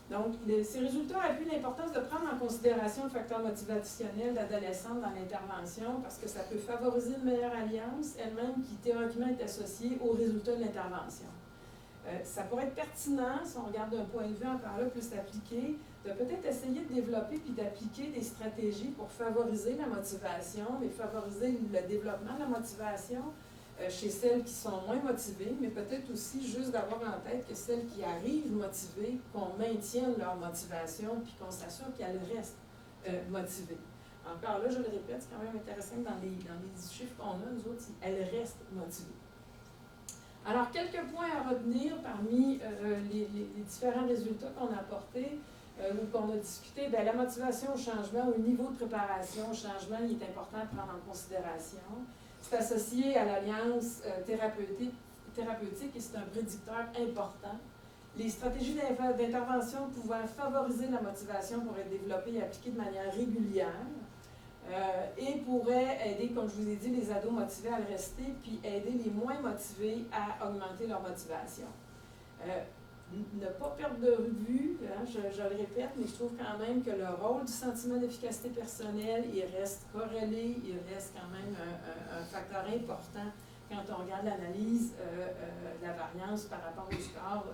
Donc, ces résultats appuient l'importance de prendre en considération le facteur motivationnel d'adolescente dans l'intervention parce que ça peut favoriser une meilleure alliance, elle-même qui théoriquement est associée aux résultats de l'intervention. Ça pourrait être pertinent, si on regarde d'un point de vue encore là plus appliqué, de peut-être essayer de développer puis d'appliquer des stratégies pour favoriser la motivation, mais favoriser le développement de la motivation chez celles qui sont moins motivées, mais peut-être aussi juste d'avoir en tête que celles qui arrivent motivées, qu'on maintienne leur motivation puis qu'on s'assure qu'elles restent motivées. Encore là, je le répète, c'est quand même intéressant que dans les chiffres qu'on a, nous autres, elles restent motivées. Alors, quelques points à retenir parmi les différents résultats qu'on a apportés ou qu'on a discutés. Bien, la motivation au changement, au niveau de préparation au changement, il est important de prendre en considération. C'est associé à l'alliance thérapeutique et c'est un prédicteur important. Les stratégies d'intervention pouvant favoriser la motivation pourraient être développées et appliquées de manière régulière et pourraient aider, comme je vous ai dit, les ados motivés à le rester, puis aider les moins motivés à augmenter leur motivation. Ne pas perdre de vue, hein, je le répète, mais je trouve quand même que le rôle du sentiment d'efficacité personnelle, il reste corrélé, il reste quand même un facteur important quand on regarde l'analyse de la variance par rapport au score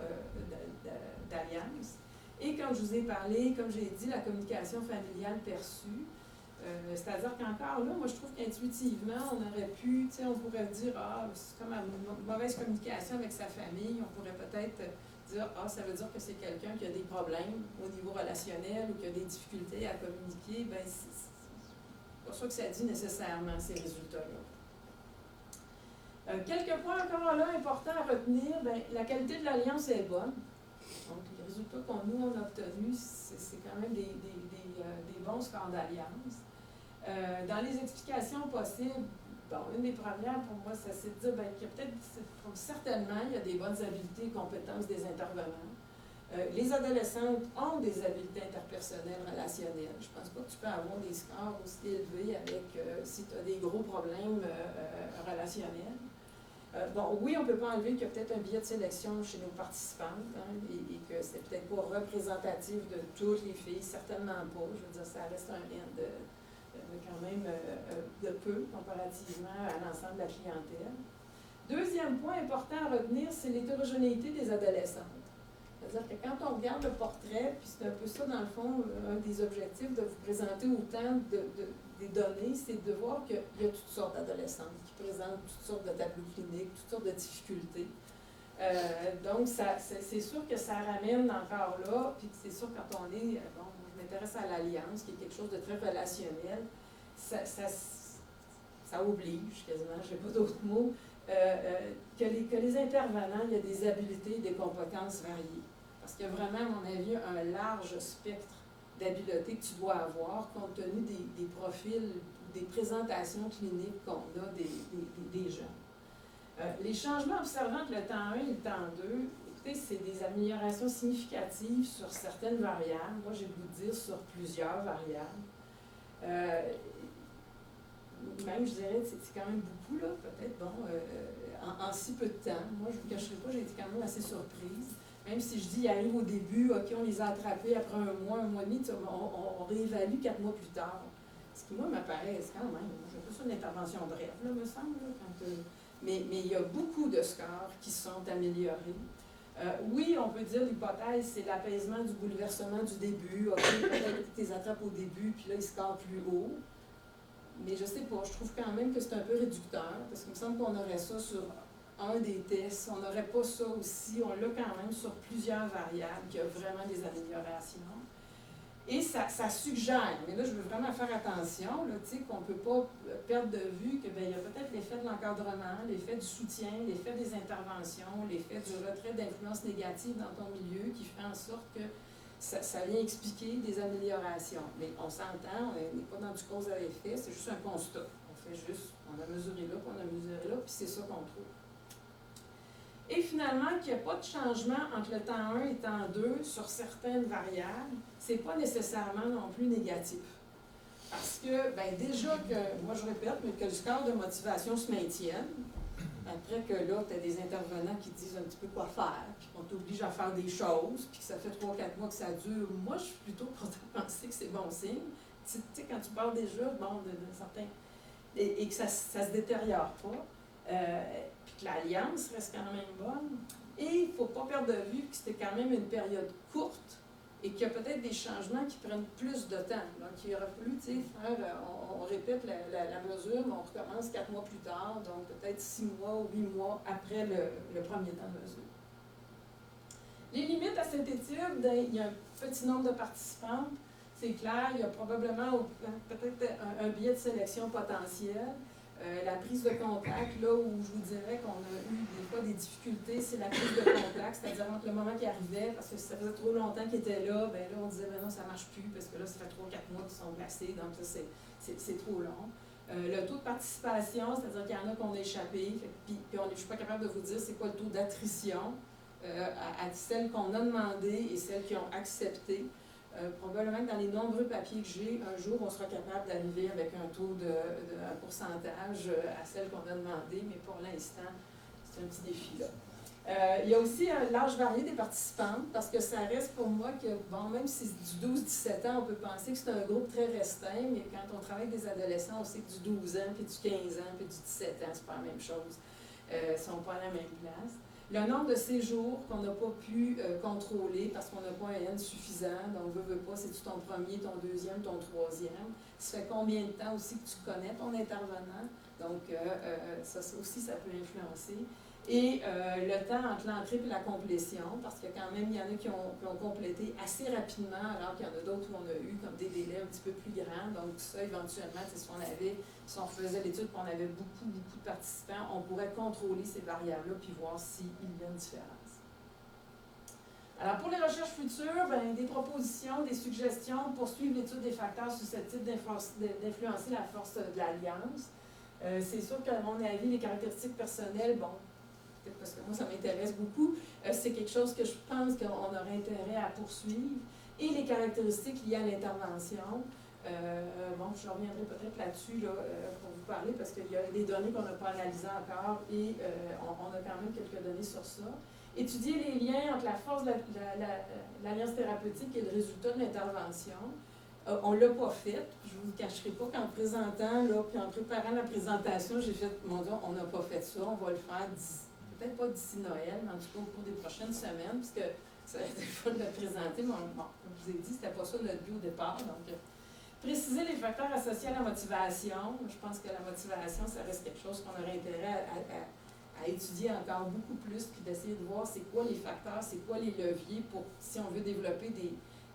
d'alliance. Et comme je vous ai parlé, comme j'ai dit, la communication familiale perçue, c'est-à-dire qu'encore là, moi je trouve qu'intuitivement, on aurait pu, tu sais, on pourrait dire, ah, c'est comme une mauvaise communication avec sa famille, on pourrait peut-être dire, ah, ça veut dire que c'est quelqu'un qui a des problèmes au niveau relationnel ou qui a des difficultés à communiquer, bien, c'est pas ça que ça dit nécessairement, ces résultats-là. Quelques points encore là importants à retenir, bien, la qualité de l'alliance est bonne. Donc, les résultats qu'on nous on a obtenus, c'est quand même des bons scores d'alliance. Dans les explications possibles, bon, une des premières pour moi, c'est de dire bien, qu'il y a peut-être, certainement, il y a des bonnes habiletés et compétences des intervenants. Les adolescentes ont des habiletés interpersonnelles, relationnelles. Je ne pense pas que tu peux avoir des scores aussi élevés avec si tu as des gros problèmes relationnels. Bon, oui, on ne peut pas enlever qu'il y a peut-être un biais de sélection chez nos participantes hein, et que c'est peut-être pas représentatif de toutes les filles, certainement pas. Je veux dire, ça reste un lien quand même de peu comparativement à l'ensemble de la clientèle. Deuxième point important à retenir, c'est l'hétérogénéité des adolescentes. C'est-à-dire que quand on regarde le portrait, puis c'est un peu ça dans le fond, un des objectifs de vous présenter autant des données, c'est de voir qu'il y a toutes sortes d'adolescentes qui présentent toutes sortes de tableaux cliniques, toutes sortes de difficultés. Donc, c'est sûr que ça ramène encore là, puis c'est sûr quand on est, bon, je m'intéresse à l'alliance, qui est quelque chose de très relationnel, ça oblige, quasiment, je n'ai pas d'autres mots, que les intervenants, il y a des habiletés et des compétences variées. Parce qu'il y a vraiment, à mon avis, un large spectre d'habiletés que tu dois avoir compte tenu des profils, des présentations cliniques qu'on a des gens. Les changements observés entre le temps 1 et le temps 2, écoutez, c'est des améliorations significatives sur certaines variables. Moi, j'ai voulu dire sur plusieurs variables. Même, je dirais, c'est quand même beaucoup, là, peut-être, bon, en si peu de temps. Moi, je ne vous cacherai pas, j'ai été quand même assez surprise. Même si je dis, ils arrivent au début, OK, on les a attrapés après un mois et demi, on réévalue 4 mois plus tard. Ce qui, moi, m'apparaît quand même, je n'ai pas ça une intervention brève, là, me semble, là, quand, mais il y a beaucoup de scores qui sont améliorés. Oui, on peut dire l'hypothèse, c'est l'apaisement du bouleversement du début. OK, peut-être que tu les attrapes au début, puis là, ils scorent plus haut. Mais je ne sais pas, je trouve quand même que c'est un peu réducteur, parce qu'il me semble qu'on aurait ça sur un des tests, on n'aurait pas ça aussi, on l'a quand même sur plusieurs variables, qu'il y a vraiment des améliorations. Et ça suggère, mais là je veux vraiment faire attention, qu'on ne peut pas perdre de vue que il y a peut-être l'effet de l'encadrement, l'effet du soutien, l'effet des interventions, l'effet du retrait d'influence négative dans ton milieu qui fait en sorte que ça vient expliquer des améliorations. Mais on s'entend, on n'est pas dans du cause à effet, c'est juste un constat. On fait juste, on a mesuré là, puis on a mesuré là, puis c'est ça qu'on trouve. Et finalement, qu'il n'y a pas de changement entre le temps 1 et le temps 2 sur certaines variables, ce n'est pas nécessairement non plus négatif. Parce que, bien déjà que, moi je répète, mais que le score de motivation se maintienne, Après que là, tu as des intervenants qui te disent un petit peu quoi faire, puis qu'on t'oblige à faire des choses, puis que ça fait 3-4 mois que ça dure, moi, je suis plutôt pour penser que c'est bon signe. Tu sais, quand tu parles déjà, bon, de certains... Et que ça se détériore pas, puis que l'alliance reste quand même bonne. Et il ne faut pas perdre de vue que c'était quand même une période courte et qu'il y a peut-être des changements qui prennent plus de temps. Donc, il aurait fallu, tu sais, faire, on répète la mesure, mais on recommence 4 mois plus tard, donc peut-être 6 mois ou 8 mois après le premier temps de mesure. Les limites à cette étude, il y a un petit nombre de participants, c'est clair, il y a probablement peut-être un biais de sélection potentiel. La prise de contact, là où je vous dirais qu'on a eu des fois des difficultés, c'est la prise de contact, c'est-à-dire entre le moment qu'il arrivait, parce que si ça faisait trop longtemps qu'il était là, ben là on disait ben non, ça ne marche plus, parce que là, ça fait 3-4 mois qu'ils sont glacés, donc ça, c'est trop long. Le taux de participation, c'est-à-dire qu'il y en a qu'on a échappé, puis je ne suis pas capable de vous dire c'est quoi le taux d'attrition à celles qu'on a demandées et celles qui ont accepté. Probablement que dans les nombreux papiers que j'ai, un jour, on sera capable d'arriver avec un taux un pourcentage à celle qu'on a demandé, mais pour l'instant, c'est un petit défi là. Il y a aussi l'âge varié des participantes, parce que ça reste pour moi que, bon, même si c'est du 12-17 ans, on peut penser que c'est un groupe très restreint, mais quand on travaille avec des adolescents, on sait que du 12 ans, puis du 15 ans, puis du 17 ans, c'est pas la même chose. Ils ne sont pas à la même place. Le nombre de séjours qu'on n'a pas pu contrôler parce qu'on n'a pas un N suffisant, donc veut pas, c'est-tu ton premier, ton deuxième, ton troisième. Ça fait combien de temps aussi que tu connais ton intervenant, donc ça aussi, ça peut influencer. Et le temps entre l'entrée et la complétion, parce que quand même, il y en a qui ont complété assez rapidement, alors qu'il y en a d'autres où on a eu comme des délais un petit peu plus grands. Donc ça, éventuellement, si on faisait l'étude et on avait beaucoup de participants, on pourrait contrôler ces variables-là puis voir s'il y a une différence. Alors, pour les recherches futures, ben, des propositions, des suggestions, poursuivre l'étude des facteurs susceptibles d'influencer la force de l'alliance. C'est sûr qu'à mon avis, les caractéristiques personnelles, bon, peut-être parce que moi, ça m'intéresse beaucoup, c'est quelque chose que je pense qu'on aurait intérêt à poursuivre. Et les caractéristiques liées à l'intervention. Bon, je reviendrai peut-être là-dessus là, pour vous parler, parce qu'il y a des données qu'on n'a pas analysées encore et on a quand même quelques données sur ça. Étudier les liens entre la force de l'alliance thérapeutique et le résultat de l'intervention. On ne l'a pas fait. Je ne vous cacherai pas qu'en présentant, là, puis en préparant la présentation, j'ai fait, mon Dieu, on n'a pas fait ça, on va le faire peut-être pas d'ici Noël, mais en tout cas au cours des prochaines semaines, puisque ça va être le fun de le présenter, mais bon, comme je vous ai dit, c'était pas ça notre but au départ. Donc, préciser les facteurs associés à la motivation. Je pense que la motivation, ça reste quelque chose qu'on aurait intérêt à étudier encore beaucoup plus, puis d'essayer de voir c'est quoi les facteurs, c'est quoi les leviers pour, si on veut développer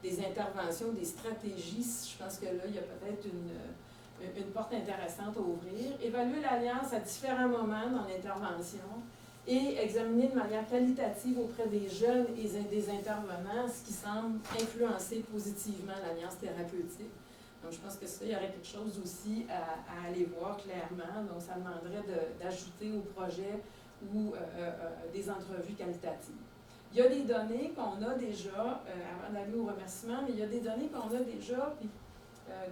des interventions, des stratégies. Je pense que là, il y a peut-être une porte intéressante à ouvrir. Évaluer l'alliance à différents moments dans l'intervention et examiner de manière qualitative auprès des jeunes et des intervenants ce qui semble influencer positivement l'alliance thérapeutique. Donc, je pense que ça, il y aurait quelque chose aussi à aller voir clairement. Donc, ça demanderait d'ajouter au projet ou des entrevues qualitatives. Il y a des données qu'on a déjà, avant d'aller au remerciement, mais il y a des données qu'on a déjà, puis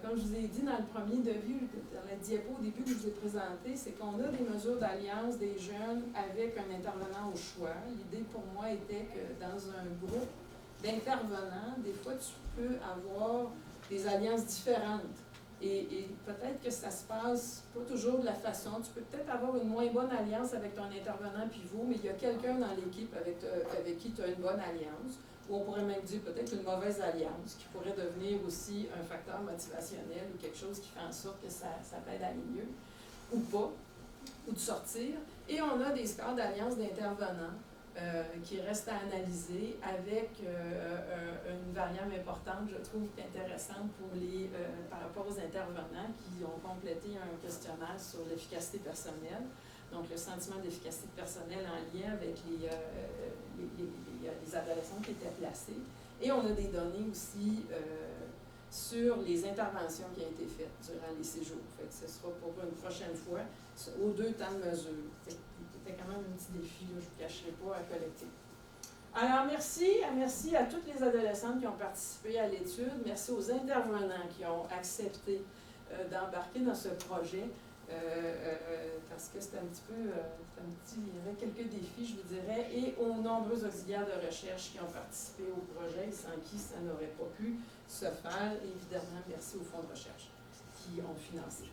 comme je vous ai dit dans le premier devis, dans la diapo au début que je vous ai présenté, c'est qu'on a des mesures d'alliance des jeunes avec un intervenant au choix. L'idée pour moi était que dans un groupe d'intervenants, des fois tu peux avoir des alliances différentes. Et peut-être que ça se passe pas toujours de la façon. Tu peux peut-être avoir une moins bonne alliance avec ton intervenant pivot, mais il y a quelqu'un dans l'équipe avec qui tu as une bonne alliance. Ou on pourrait même dire peut-être une mauvaise alliance, qui pourrait devenir aussi un facteur motivationnel ou quelque chose qui fait en sorte que ça t'aide à aller mieux, ou pas, ou de sortir. Et on a des scores d'alliance d'intervenants qui restent à analyser avec une variable importante, je trouve, intéressante par rapport aux intervenants qui ont complété un questionnaire sur l'efficacité personnelle. Donc, le sentiment d'efficacité personnelle en lien avec les adolescents qui étaient placés. Et on a des données aussi sur les interventions qui ont été faites durant les séjours. Fait que ce sera pour une prochaine fois, aux 2 temps de mesure. C'était quand même un petit défi, là, je ne vous cacherai pas, à collecter. Alors, merci à toutes les adolescentes qui ont participé à l'étude. Merci aux intervenants qui ont accepté d'embarquer dans ce projet. parce que c'est un petit peu, il y avait quelques défis, je vous dirais, et aux nombreux auxiliaires de recherche qui ont participé au projet, sans qui ça n'aurait pas pu se faire. Et évidemment, merci aux fonds de recherche qui ont financé.